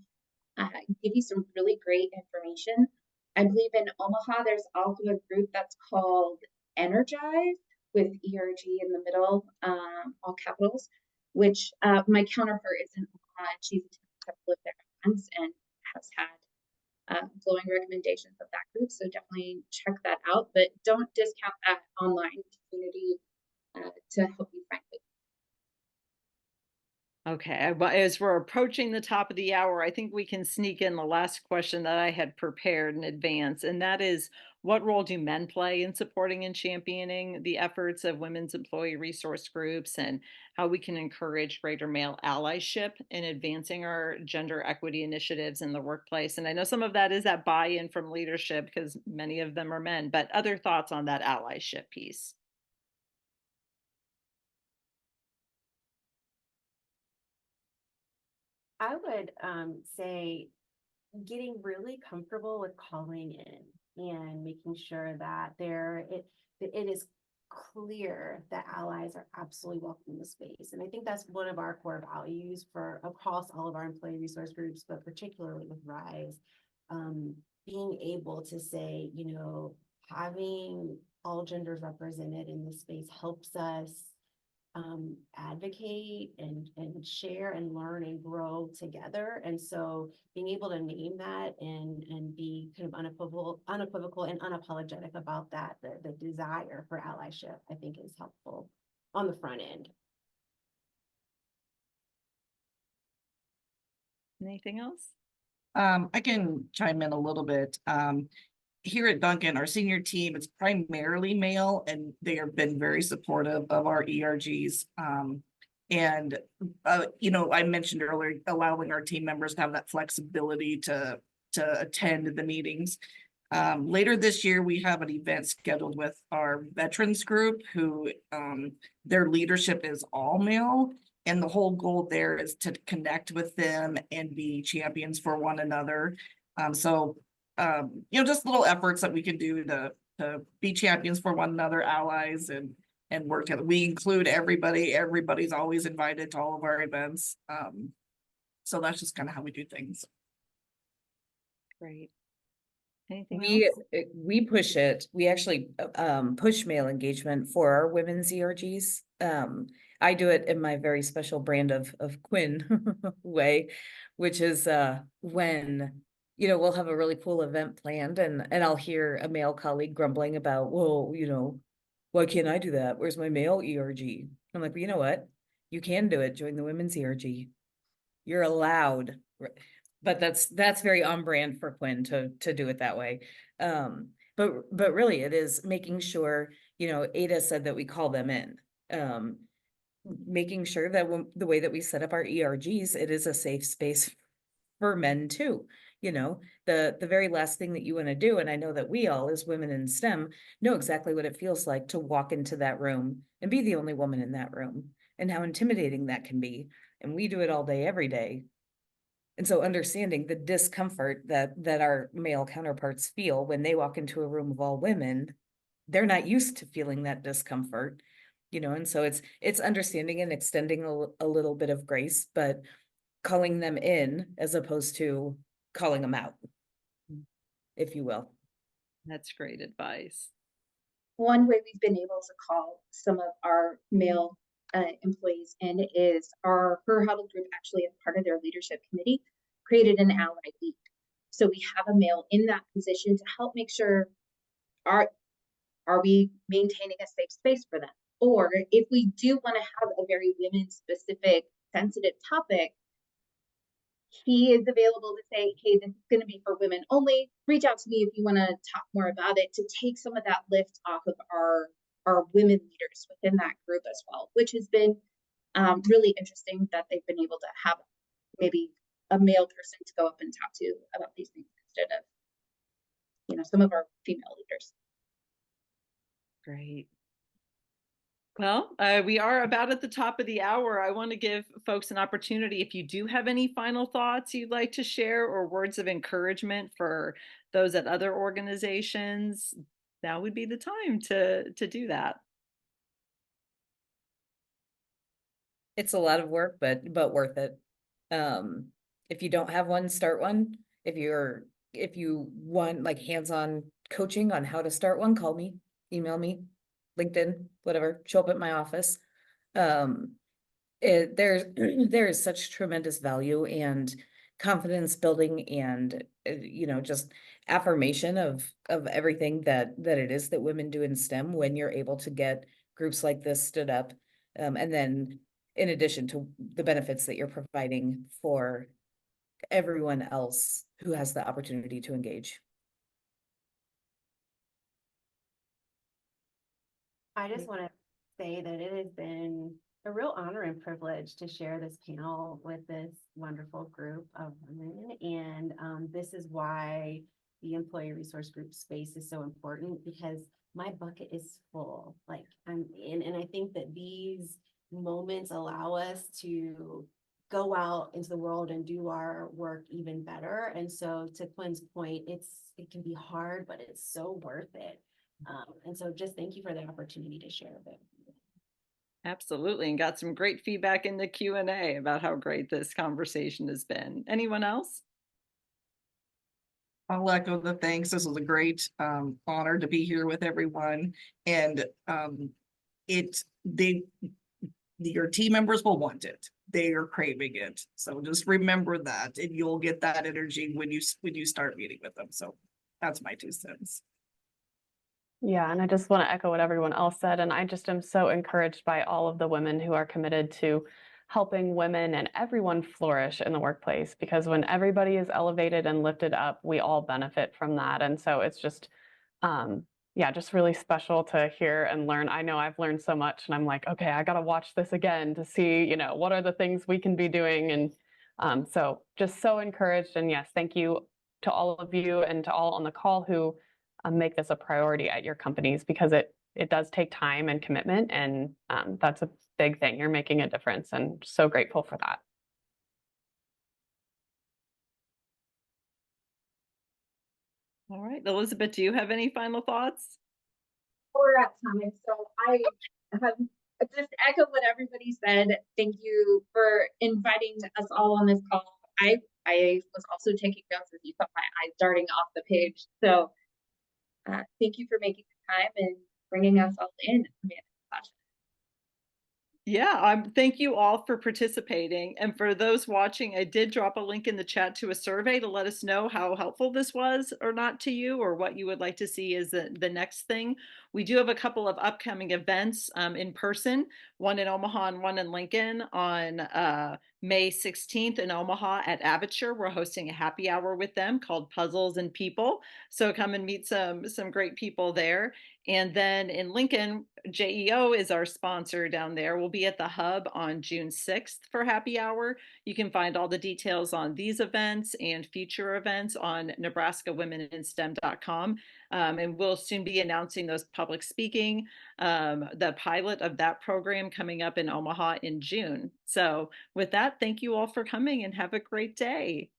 give you some really great information. I believe in Omaha, there's also a group that's called Energize with ERG in the middle, all capitals, which my counterpart is in Omaha, and she's lived there once and has had glowing recommendations of that group. So definitely check that out, but don't discount that online community to help you find it. Okay, as we're approaching the top of the hour, I think we can sneak in the last question that I had prepared in advance, and that is, what role do men play in supporting and championing the efforts of women's employee resource groups, and how we can encourage greater male allyship in advancing our gender equity initiatives in the workplace? And I know some of that is that buy-in from leadership, because many of them are men, but other thoughts on that allyship piece? I would say getting really comfortable with calling in and making sure that it is clear that allies are absolutely welcome in the space. And I think that's one of our core values for across all of our employee resource groups, but particularly with RISE, being able to say, you know, having all genders represented in this space helps us advocate and share and learn and grow together. And so being able to name that and be kind of unequivocal and unapologetic about that, the desire for allyship, I think is helpful on the front end. Anything else? I can chime in a little bit. here at Duncan, our senior team, it's primarily male, and they have been very supportive of our ERGs. And you know, I mentioned earlier, allowing our team members to have that flexibility to attend the meetings. Later this year, we have an event scheduled with our veterans group who their leadership is all male. And the whole goal there is to connect with them and be champions for one another. You know, just little efforts that we can do to be champions for one another, allies, and work together. We include everybody. Everybody's always invited to all of our events. So that's just kind of how we do things. Great. Anything else? We push it. We actually push male engagement for our women's ERGs. I do it in my very special brand of Quinn way, which is when, you know, we'll have a really cool event planned and I'll hear a male colleague grumbling about, well, you know, why can't I do that? Where's my male ERG? I'm like, well, you know what? You can do it. Join the women's ERG. You're allowed. But that's very on brand for Quinn to do it that way. But really it is making sure, you know, Ada said that we call them in. Making sure that the way that we set up our ERGs, it is a safe space for men too. You know, the very last thing that you want to do, and I know that we all as women in STEM know exactly what it feels like to walk into that room and be the only woman in that room and how intimidating that can be. And we do it all day, every day. And so understanding the discomfort that our male counterparts feel when they walk into a room of all women, they're not used to feeling that discomfort, you know, and so it's understanding and extending a little bit of grace, but calling them in as opposed to calling them out, if you will. That's great advice. One way we've been able to call some of our male employees in is her Hudl group, actually as part of their leadership committee, created an ally lead. So we have a male in that position to help make sure are we maintaining a safe space for them, or if we do want to have a very women specific sensitive topic, he is available to say, hey, this is going to be for women only. Reach out to me if you want to talk more about it, to take some of that lift off of our women leaders within that group as well, which has been really interesting that they've been able to have maybe a male person to go up and talk to about these things instead of, you know, some of our female leaders. Great. Well, we are about at the top of the hour. I want to give folks an opportunity. If you do have any final thoughts you'd like to share or words of encouragement for those at other organizations, now would be the time to do that. It's a lot of work, but worth it. If you don't have one, start one. If you want like hands-on coaching on how to start one, call me, email me, LinkedIn, whatever, show up at my office. There is such tremendous value and confidence building and, you know, just affirmation of everything that it is that women do in STEM when you're able to get groups like this stood up. And then in addition to the benefits that you're providing for everyone else who has the opportunity to engage. I just want to say that it has been a real honor and privilege to share this panel with this wonderful group of women. And this is why the employee resource group space is so important, because my bucket is full. Like, and I think that these moments allow us to go out into the world and do our work even better. And so to Quinn's point, it can be hard, but it's so worth it. And so just thank you for the opportunity to share that. Absolutely, and got some great feedback in the Q&A about how great this conversation has been. Anyone else? I'll echo the thanks. This was a great honor to be here with everyone. And your team members will want it. They are craving it. So just remember that, and you'll get that energy when you start meeting with them. So that's my 2 cents. Yeah, and I just want to echo what everyone else said. And I just am so encouraged by all of the women who are committed to helping women and everyone flourish in the workplace, because when everybody is elevated and lifted up, we all benefit from that. And so it's just, yeah, just really special to hear and learn. I know I've learned so much, and I'm like, okay, I got to watch this again to see, what are the things we can be doing. And so just so encouraged. And yes, thank you to all of you and to all on the call who make this a priority at your companies, because it does take time and commitment, and that's a big thing. You're making a difference, and so grateful for that. All right, Elizabeth, do you have any final thoughts? We're at time, so I have just echo what everybody said. Thank you for inviting us all on this call. I was also taking notes as you saw my eyes darting off the page. So thank you for making the time and bringing us all in. Yeah, thank you all for participating. And for those watching, I did drop a link in the chat to a survey to let us know how helpful this was or not to you, or what you would like to see as the next thing. We do have a couple of upcoming events in person, one in Omaha and one in Lincoln on May 16th in Omaha at Aviation. We're hosting a happy hour with them called Puzzles and People. So come and meet some great people there. And then in Lincoln, JEO is our sponsor down there. We'll be at the Hub on June 6th for happy hour. You can find all the details on these events and future events on nebraskawomenInSTEM.com. And we'll soon be announcing those public speaking, the pilot of that program coming up in Omaha in June. So with that, thank you all for coming and have a great day.